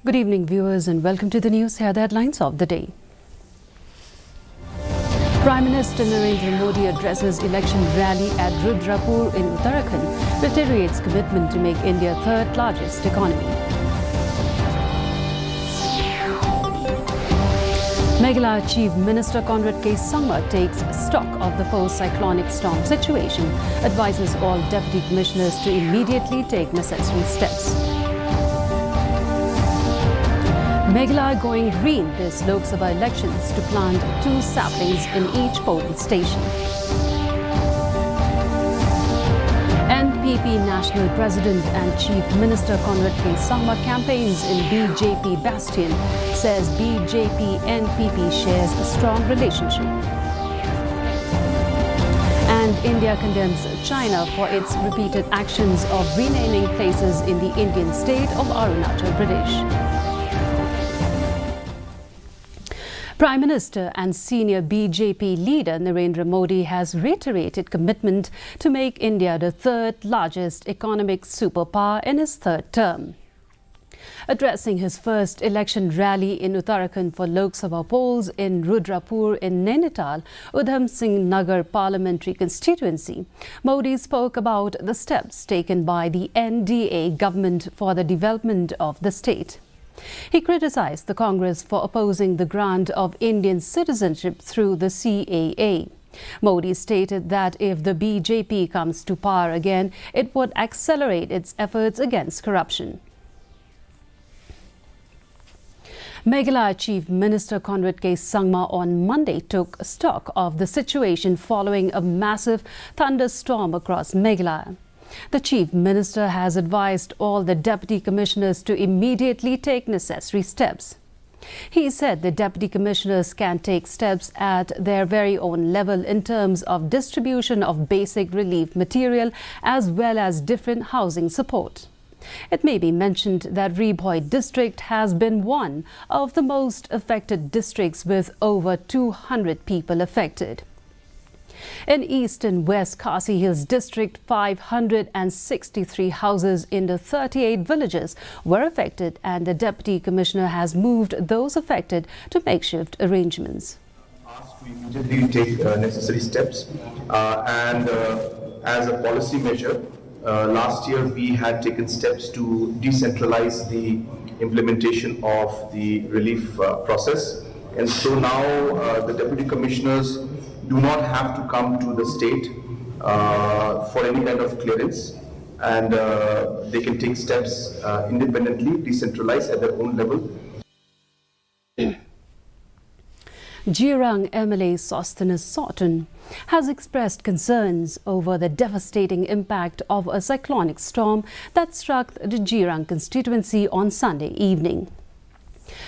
Good evening, viewers, and welcome to the news. Here are the headlines of the day. Prime Minister Narendra Modi addresses election rally at Rudrapur in Uttarakhand, reiterates commitment to make India third largest economy. Meghalaya Chief Minister Conrad K. Sangma takes stock of the post-cyclonic storm situation, advises all deputy commissioners to immediately take necessary steps. Meghalaya going green this Lok Sabha elections to plant 2 saplings in each polling station. NPP National President and Chief Minister Conrad K. Sangma campaigns in BJP Bastion, says BJP-NPP shares a strong relationship. And India condemns China for its repeated actions of renaming places in the Indian state of Arunachal Pradesh. Prime Minister and senior BJP leader Narendra Modi has reiterated commitment to make India the third largest economic superpower in his third term. Addressing his first election rally in Uttarakhand for Lok Sabha polls in Rudrapur in Nainital, Udham Singh Nagar parliamentary constituency, Modi spoke about the steps taken by the NDA government for the development of the state. He criticized the Congress for opposing the grant of Indian citizenship through the CAA. Modi stated that if the BJP comes to power again, it would accelerate its efforts against corruption. Meghalaya Chief Minister Conrad K. Sangma on Monday took stock of the situation following a massive thunderstorm across Meghalaya. The Chief Minister has advised all the Deputy Commissioners to immediately take necessary steps. He said the Deputy Commissioners can take steps at their very own level in terms of distribution of basic relief material as well as different housing support. It may be mentioned that Rebhoi district has been one of the most affected districts with over 200 people affected. In East and West Khasi Hills district, 563 houses in the 38 villages were affected, and the Deputy Commissioner has moved those affected to makeshift arrangements. Asked to immediately take necessary steps as a policy measure, last year we had taken steps to decentralize the implementation of the relief process, and so now the Deputy Commissioners do not have to come to the state for any kind of clearance, and they can take steps independently, decentralized at their own level. Jang MLA Sosthenes Sawton has expressed concerns over the devastating impact of a cyclonic storm that struck the Jang constituency on Sunday evening.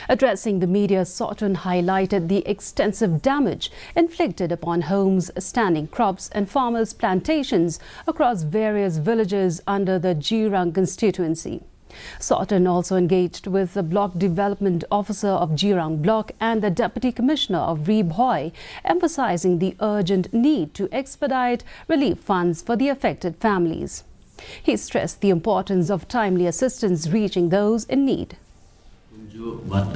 Addressing the media, Sawton highlighted the extensive damage inflicted upon homes, standing crops and farmers' plantations across various villages under the Jang constituency. Sawton also engaged with the Block Development Officer of Jang Block and the Deputy Commissioner of Rebhoi, emphasizing the urgent need to expedite relief funds for the affected families. He stressed the importance of timely assistance reaching those in need. But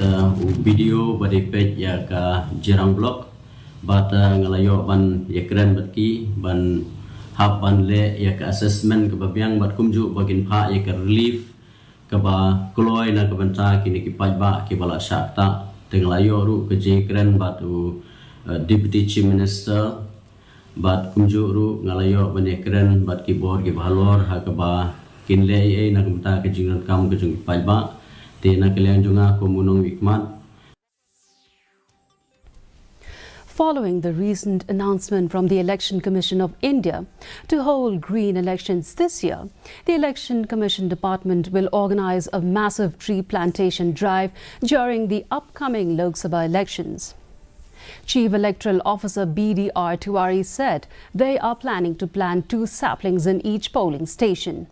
video body page ya ka Jang Block but ngalayo ban ya keren batki ban hab ban le ya ka assessment ka babyang bat kumju bagin pha ya ka relief ka ba kloi na ka banta kini ki paj ba ki bala sakta tenglayo ru ka je keren bat Deputy Chief Minister bat kumju ru ngalayo ban ya keren bat ki bor ki balor ha ka ba kin le ai na ka banta ka jingan kam ka jung paj ba. Following the recent announcement from the Election Commission of India to hold green elections this year, the Election Commission Department will organize a massive tree plantation drive during the upcoming Lok Sabha elections. Chief Electoral Officer BDR Tiwari said they are planning to plant 2 saplings in each polling station.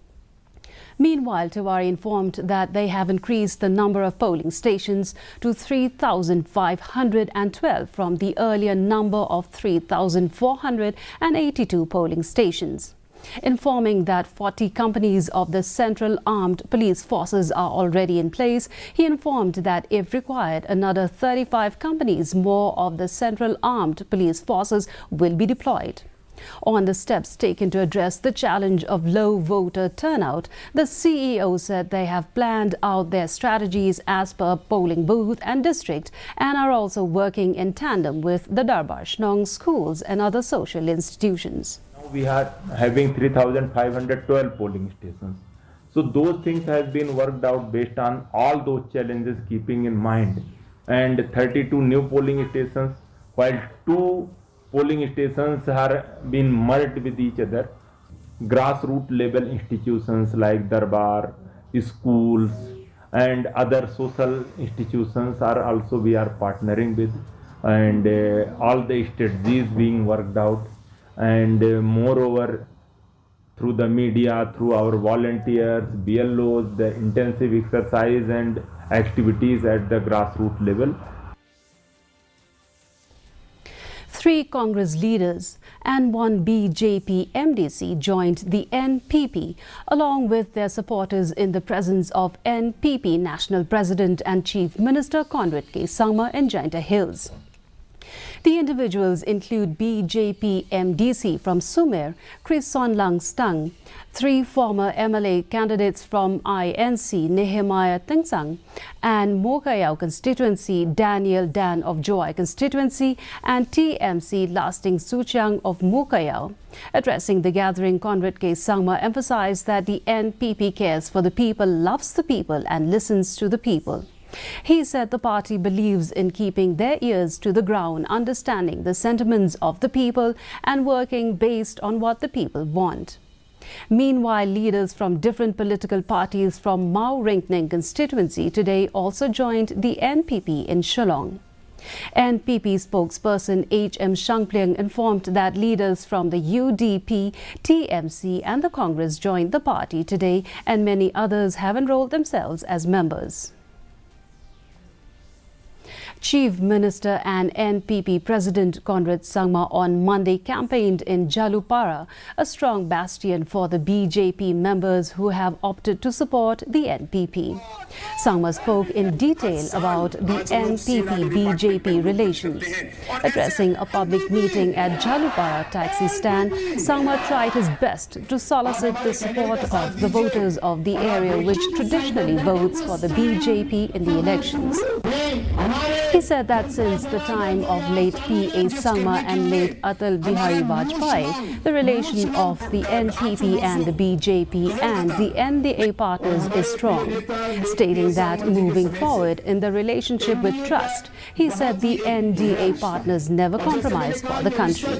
Meanwhile, Tiwari informed that they have increased the number of polling stations to 3,512 from the earlier number of 3,482 polling stations. Informing that 40 companies of the Central Armed Police Forces are already in place, he informed that if required, another 35 companies more of the Central Armed Police Forces will be deployed. On the steps taken to address the challenge of low voter turnout, the CEO said they have planned out their strategies as per polling booth and district and are also working in tandem with the Darbar Shnong schools and other social institutions. Now we are having 3,512 polling stations. So those things have been worked out based on all those challenges keeping in mind. And 32 new polling stations, while 2 polling stations have been merged with each other. Grassroots level institutions like Darbar, schools and other social institutions are also we are partnering with, and all the strategies being worked out, and moreover through the media, through our volunteers, BLOs, the intensive exercise and activities at the grassroots level. 3 Congress leaders and 1 BJP MDC joined the NPP along with their supporters in the presence of NPP National President and Chief Minister Conrad K. Sangma in Jainta Hills. The individuals include BJP MDC from Sumer, Chris Sonlang Stang, 3 former MLA candidates from INC, Nehemiah Tengsang, and Mokayao constituency, Daniel Dan of Joy constituency, and TMC Lasting Suchang of Mokayao. Addressing the gathering, Conrad K. Sangma emphasized that the NPP cares for the people, loves the people, and listens to the people. He said the party believes in keeping their ears to the ground, understanding the sentiments of the people and working based on what the people want. Meanwhile, leaders from different political parties from Mau Ringning constituency today also joined the NPP in Shillong. NPP spokesperson H.M. Shangpliang informed that leaders from the UDP, TMC and the Congress joined the party today, and many others have enrolled themselves as members. Chief Minister and NPP President Conrad Sangma on Monday campaigned in Jalupara, a strong bastion for the BJP members who have opted to support the NPP. Sangma spoke in detail about the NPP-BJP relations. Addressing a public meeting at Jalupara taxi stand, Sangma tried his best to solicit the support of the voters of the area which traditionally votes for the BJP in the elections. He said that since the time of late P.A. Sangma and late Atal Bihari Vajpayee, the relation of the NPP and the BJP and the NDA partners is strong. Stating that moving forward in the relationship with trust, he said the NDA partners never compromise for the country.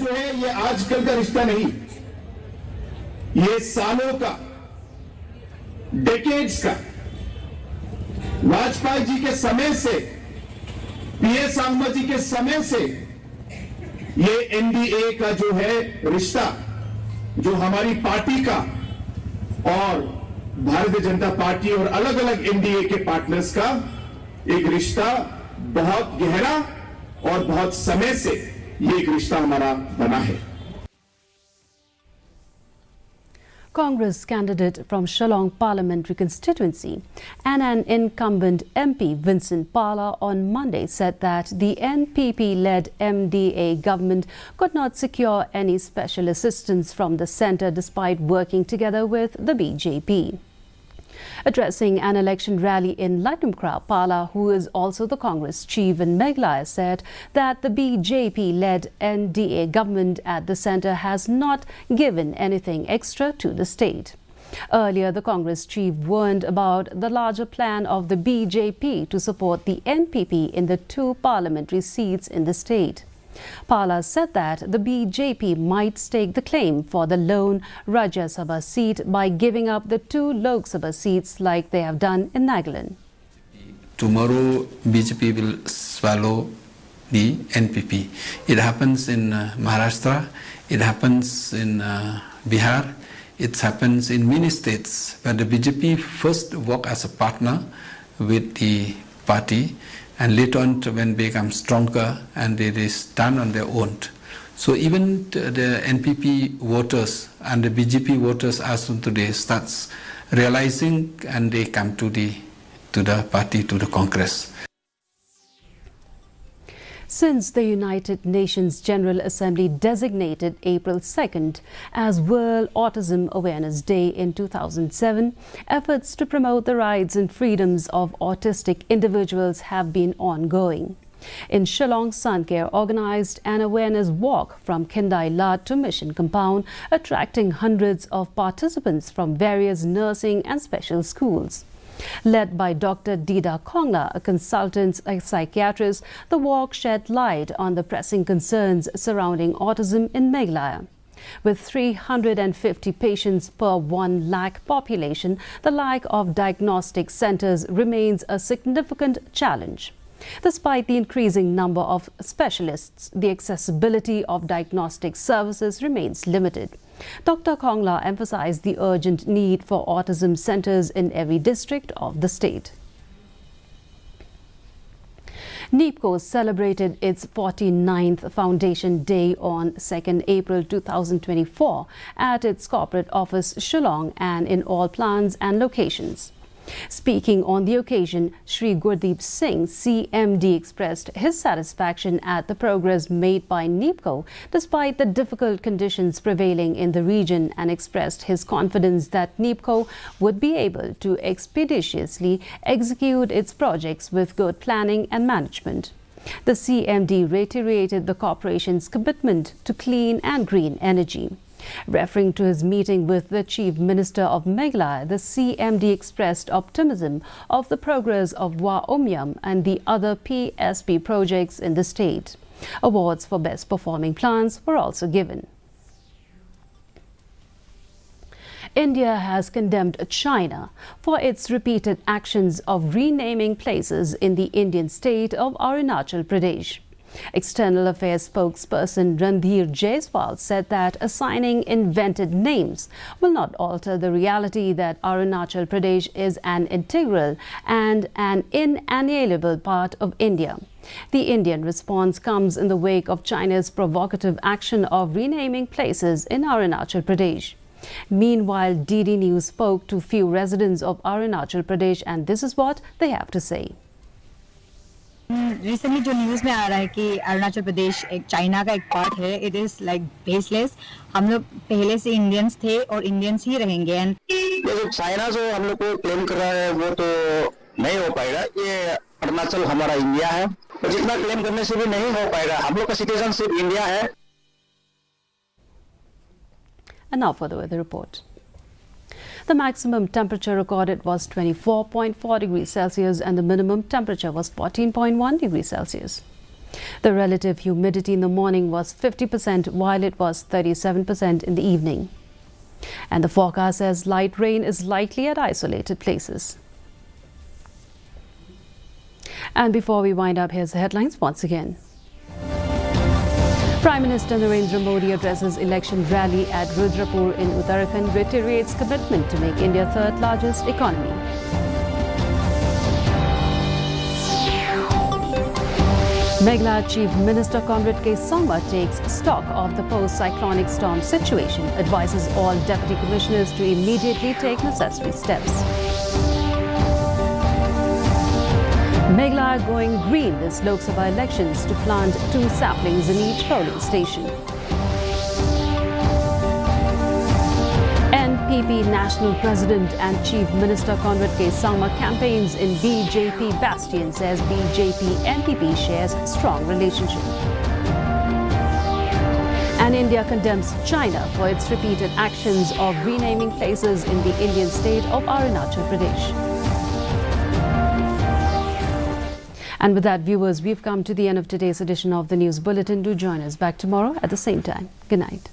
Vajpayee ji के समय से पीए सांगमा जी के समय से ये NDA का जो है रिश्ता, जो हमारी पार्टी का और भारतीय जनता पार्टी और अलग अलग एनडीए के पार्टनर्स का एक रिश्ता बहुत गहरा और बहुत समय से ये एक रिश्ता हमारा बना है. Congress candidate from Shillong parliamentary constituency and an incumbent MP, Vincent Pala, on Monday said that the NPP-led MDA government could not secure any special assistance from the centre despite working together with the BJP. Addressing an election rally in Latumkra, Pala, who is also the Congress chief in Meghalaya, said that the BJP-led NDA government at the centre has not given anything extra to the state. Earlier, the Congress chief warned about the larger plan of the BJP to support the NPP in the 2 parliamentary seats in the state. Pala said that the BJP might stake the claim for the lone Rajya Sabha seat by giving up the 2 Lok Sabha seats like they have done in Nagaland. Tomorrow, BJP will swallow the NPP. It happens in Maharashtra, it happens in Bihar, it happens in many states where the BJP first work as a partner with the party, and later on when they become stronger and they stand on their own. So even the NPP voters and the BJP voters as of today starts realizing, and they come to the party, to the Congress. Since the United Nations General Assembly designated April 2nd as World Autism Awareness Day in 2007, efforts to promote the rights and freedoms of autistic individuals have been ongoing. In Shillong, Suncare organized an awareness walk from Kindai Lat to Mission Compound, attracting hundreds of participants from various nursing and special schools. Led by Dr. Dida Kongla, a consultant psychiatrist, the walk shed light on the pressing concerns surrounding autism in Meghalaya. With 350 patients per 1 lakh population, the lack of diagnostic centers remains a significant challenge. Despite the increasing number of specialists, the accessibility of diagnostic services remains limited. Dr. Kongla emphasized the urgent need for autism centers in every district of the state. NEEPCO celebrated its 49th Foundation Day on 2nd April 2024 at its corporate office Shillong and in all plants and locations. Speaking on the occasion, Shri Gurdeep Singh, CMD, expressed his satisfaction at the progress made by NEEPCO despite the difficult conditions prevailing in the region, and expressed his confidence that NEEPCO would be able to expeditiously execute its projects with good planning and management. The CMD reiterated the corporation's commitment to clean and green energy. Referring to his meeting with the Chief Minister of Meghalaya, the CMD expressed optimism of the progress of Wa Omyam and the other PSP projects in the state. Awards for best performing plants were also given. India has condemned China for its repeated actions of renaming places in the Indian state of Arunachal Pradesh. External Affairs spokesperson Randhir Jaiswal said that assigning invented names will not alter the reality that Arunachal Pradesh is an integral and an inalienable part of India. The Indian response comes in the wake of China's provocative action of renaming places in Arunachal Pradesh. Meanwhile, DD News spoke to few residents of Arunachal Pradesh, and this is what they have to say. Recently जो news में आ रहा है कि अरुणाचल प्रदेश एक China का एक part है, it is like baseless. हम लोग पहले से इंडियंस थे और इंडियंस ही रहेंगे. एंड ये चाइना जो हम लोग को क्लेम कर रहा है वो तो नहीं हो पाएगा. ये अरुणाचल हमारा इंडिया है और जितना क्लेम करने से भी नहीं हो पाएगा. हम लोग का सिटीजनशिप इंडिया है. And now for the weather report. The maximum temperature recorded was 24.4 degrees Celsius and the minimum temperature was 14.1 degrees Celsius. The relative humidity in the morning was 50% while it was 37% in the evening. And the forecast says light rain is likely at isolated places. And before we wind up, here's the headlines once again. Prime Minister Narendra Modi addresses election rally at Rudrapur in Uttarakhand, reiterates commitment to make India third largest economy. Meghalaya Chief Minister Conrad K. Sangma takes stock of the post-cyclonic storm situation, advises all Deputy Commissioners to immediately take necessary steps. Meghalaya going green this Lok Sabha elections to plant 2 saplings in each polling station. NPP National President and Chief Minister Conrad K. Sangma campaigns in BJP bastion, says BJP-NPP shares strong relationship. And India condemns China for its repeated actions of renaming places in the Indian state of Arunachal Pradesh. And with that, viewers, we've come to the end of today's edition of the News Bulletin. Do join us back tomorrow at the same time. Good night.